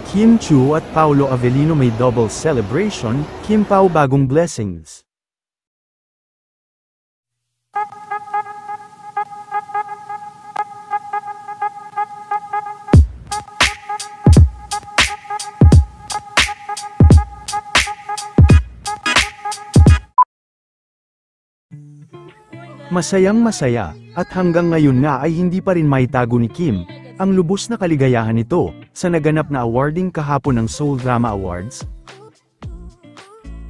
Kim Chu at Paolo Avellino may double celebration, Kim Pao bagong blessings. Masayang masaya, at hanggang ngayon nga ay hindi pa rin maitago ni Kim, ang lubos na kaligayahan nito, sa naganap na awarding kahapon ng Seoul Drama Awards.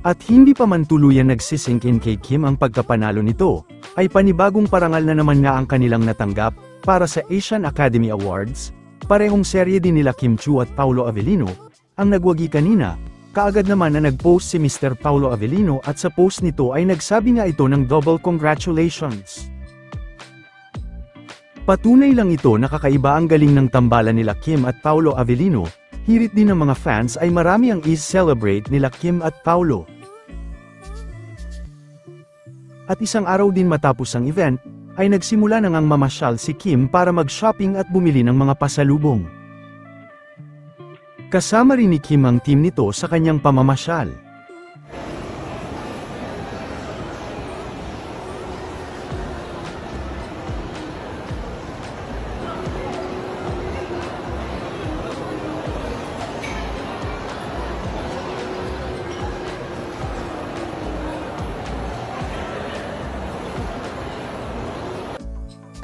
At hindi pa man tuluyan nagsisink in kay Kim ang pagkapanalo nito, ay panibagong parangal na naman nga ang kanilang natanggap, para sa Asian Academy Awards, parehong serye din nila Kim Chu at Paolo Avellino, ang nagwagi kanina. Kaagad naman na nag-post si Mr. Paolo Avellino at sa post nito ay nagsabi nga ito ng double congratulations. Patunay lang ito na kakaiba ang galing ng tambalan nila Kim at Paolo Avellino, hirit din ng mga fans ay marami ang is-celebrate nila Kim at Paolo. At isang araw din matapos ang event, ay nagsimula na ngang mamasyal si Kim para mag-shopping at bumili ng mga pasalubong. Kasama rin ni Kim ang team nito sa kanyang pamamasyal.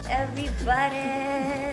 Everybody